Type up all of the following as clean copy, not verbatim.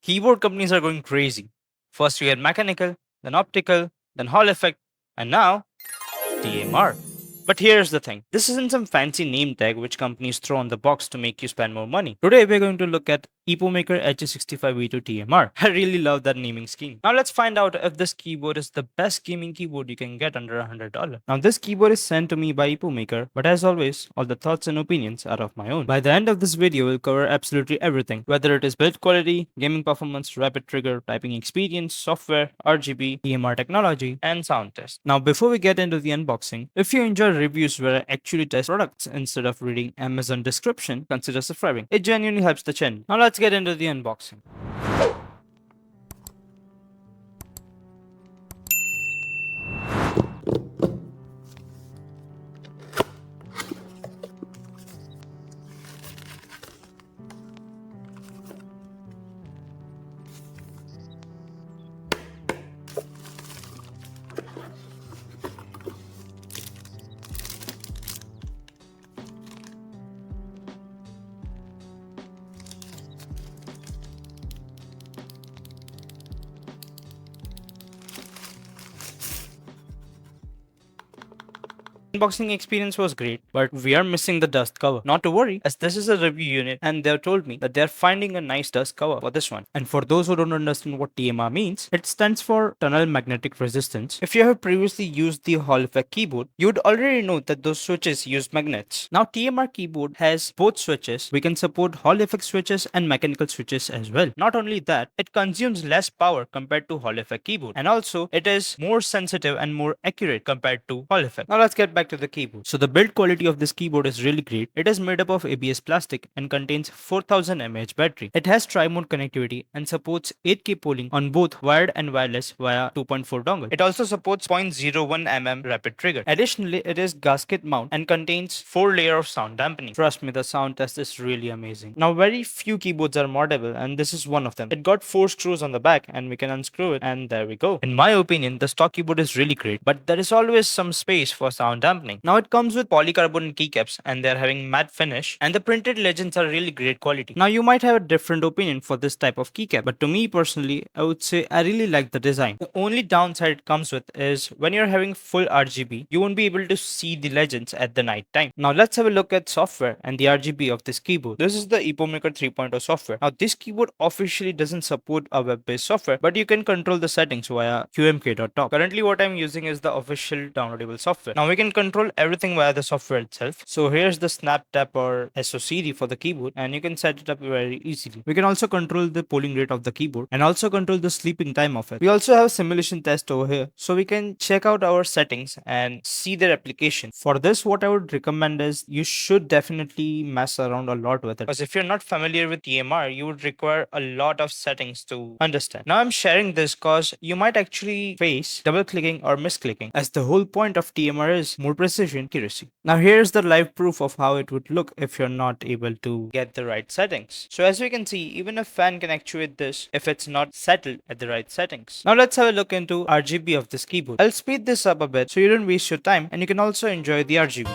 Keyboard companies are going crazy. First we had mechanical, then optical, then Hall effect, and now TMR. But here's the thing, this isn't some fancy name tag which companies throw on the box to make you spend more money. Today we're going to look at Epomaker HE65 V2 TMR. I really love that naming scheme. Now let's find out if this keyboard is the best gaming keyboard you can get under $100. Now this keyboard is sent to me by Epomaker, but as always, all the thoughts and opinions are of my own. By the end of this video, we'll cover absolutely everything, whether it is build quality, gaming performance, rapid trigger, typing experience, software, RGB, TMR technology, and sound test. Now before we get into the unboxing, if you enjoy reviews where I actually test products instead of reading Amazon description, consider subscribing. It genuinely helps the channel. Now let's get into the unboxing. Unboxing experience was great, but we are missing the dust cover. Not to worry, as this is a review unit and they've told me that they're finding a nice dust cover for this one. And for those who don't understand what TMR means, it stands for Tunnel Magnetic Resistance. If you have previously used the Hall effect keyboard, you would already know that those switches use magnets. Now TMR keyboard has both switches. We can support Hall effect switches and mechanical switches as well. Not only that, it consumes less power compared to Hall effect keyboard, and also it is more sensitive and more accurate compared to Hall effect. Now let's get back to the keyboard. So the build quality of this keyboard is really great. It is made up of ABS plastic and contains 4000 mAh battery. It has tri-mode connectivity and supports 8K polling on both wired and wireless via 2.4 dongle. It also supports 0.01 mm rapid trigger. Additionally, it is gasket mount and contains 4 layers of sound dampening. Trust me, the sound test is really amazing. Now very few keyboards are moddable and this is one of them. It got 4 screws on the back and we can unscrew it, and there we go. In my opinion, the stock keyboard is really great, but there is always some space for sound dampening. Now it comes with polycarbonate keycaps and they're having matte finish, and the printed legends are really great quality. Now you might have a different opinion for this type of keycap, but to me personally, I would say I really like the design. The only downside it comes with is when you're having full RGB, you won't be able to see the legends at the night time. Now let's have a look at software and the RGB of this keyboard. This is the Epomaker 3.0 software. Now this keyboard officially doesn't support a web-based software, but you can control the settings via qmk.top. Currently what I'm using is the official downloadable software. Now we can control everything via the software itself. So here's the snap tap or SOCD for the keyboard, and you can set it up very easily. We can also control the polling rate of the keyboard and also control the sleeping time of it. We also have simulation test over here, so we can check out our settings and see their application. For this, what I would recommend is you should definitely mess around a lot with it, because if you're not familiar with TMR, you would require a lot of settings to understand. Now I'm sharing this because you might actually face double clicking or misclicking, as the whole point of TMR is more precision, accuracy. Now here's the live proof of how it would look if you're not able to get the right settings. So as we can see, even a fan can actuate this if it's not settled at the right settings. Now let's have a look into RGB of this keyboard. I'll speed this up a bit so you don't waste your time and you can also enjoy the RGB.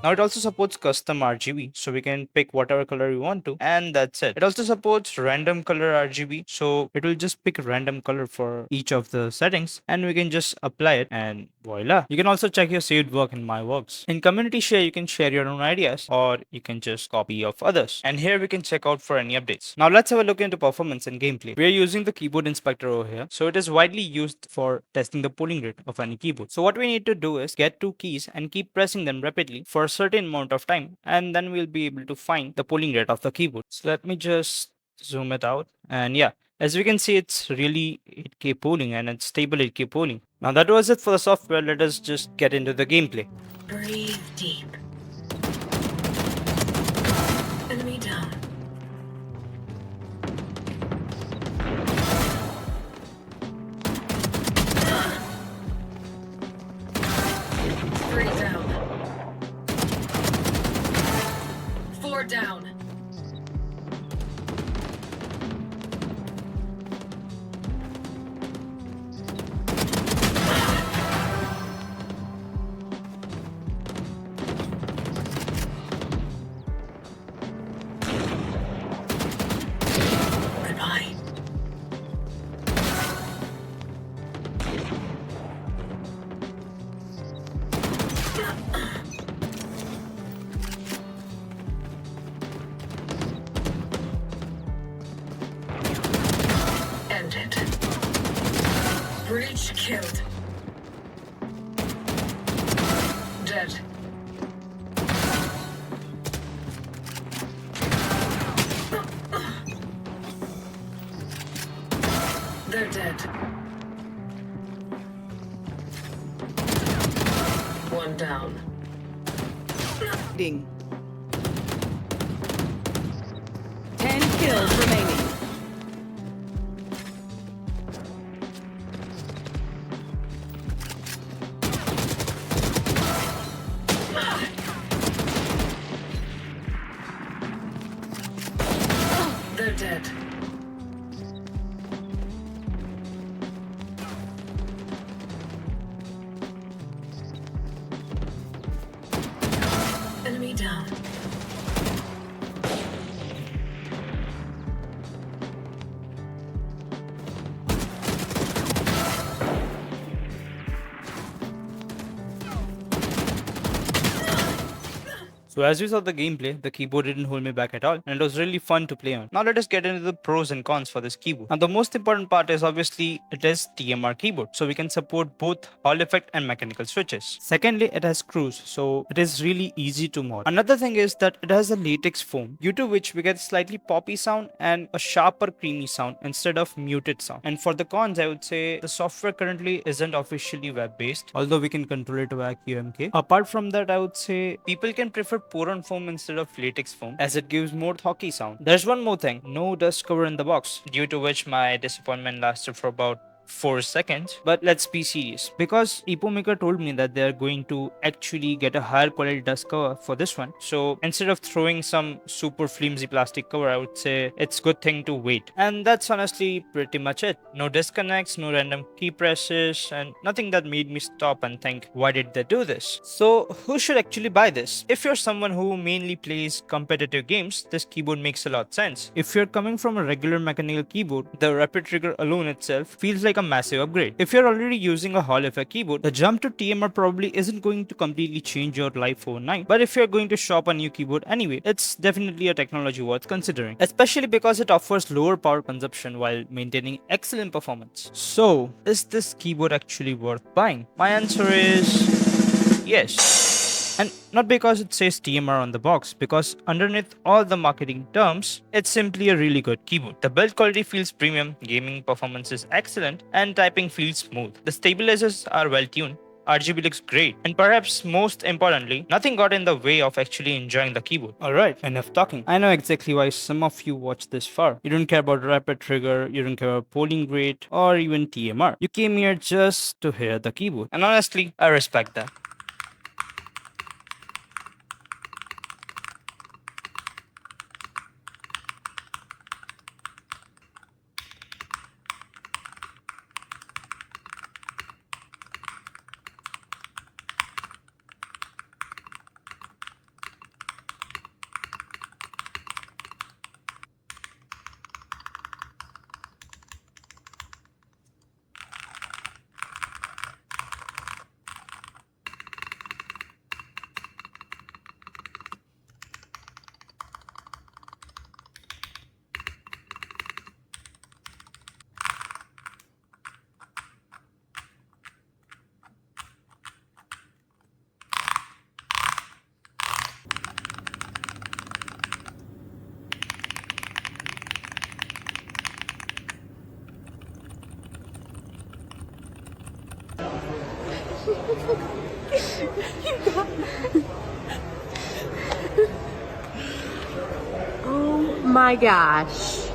Now it also supports custom RGB, so we can pick whatever color we want to, and that's it. It also supports random color RGB, so it will just pick a random color for each of the settings, and we can just apply it, and voila. You can also check your saved work in My Works. In community share, you can share your own ideas, or you can just copy of others. And here we can check out for any updates. Now let's have a look into performance and gameplay. We are using the keyboard inspector over here, so it is widely used for testing the polling rate of any keyboard. So what we need to do is get two keys and keep pressing them rapidly for a certain amount of time, and then we'll be able to find the polling rate of the keyboard. So let me just zoom it out, and yeah, as we can see, it's really 8K polling and it's stable 8K polling. Now that was it for the software. Let us just get into the gameplay. Breathe deep. Enemy down. Three down. Four down. Goodbye. End it. Breach killed. Dead. They're dead. One down. Ding. 10 kills remaining. They're dead. Enemy down. So as you saw the gameplay, the keyboard didn't hold me back at all, and it was really fun to play on. Now let us get into the pros and cons for this keyboard. Now the most important part is obviously it is TMR keyboard, so we can support both Hall effect and mechanical switches. Secondly, it has screws, so it is really easy to mod. Another thing is that it has a latex foam, due to which we get slightly poppy sound and a sharper creamy sound instead of muted sound. And for the cons, I would say the software currently isn't officially web based, although we can control it via QMK. Apart from that, I would say people can prefer poron foam instead of latex foam, as it gives more hockey sound. There's one more thing, no dust cover in the box, due to which my disappointment lasted for about 4 seconds. But let's be serious, because Epomaker told me that they're going to actually get a higher quality dust cover for this one, so instead of throwing some super flimsy plastic cover, I would say it's good thing to wait. And that's honestly pretty much it. No disconnects, no random key presses, and nothing that made me stop and think, why did they do this? So who should actually buy this? If you're someone who mainly plays competitive games, this keyboard makes a lot sense. If you're coming from a regular mechanical keyboard, the rapid trigger alone itself feels like a massive upgrade. If you're already using a Hall effect keyboard, the jump to TMR probably isn't going to completely change your life overnight. But if you're going to shop a new keyboard anyway, it's definitely a technology worth considering, especially because it offers lower power consumption while maintaining excellent performance. So, is this keyboard actually worth buying? My answer is yes. And not because it says TMR on the box, because underneath all the marketing terms, it's simply a really good keyboard. The build quality feels premium, gaming performance is excellent, and typing feels smooth. The stabilizers are well tuned, RGB looks great, and perhaps most importantly, nothing got in the way of actually enjoying the keyboard. Alright, enough talking. I know exactly why some of you watched this far. You don't care about rapid trigger, you don't care about polling rate, or even TMR. You came here just to hear the keyboard. And honestly, I respect that. Oh my gosh.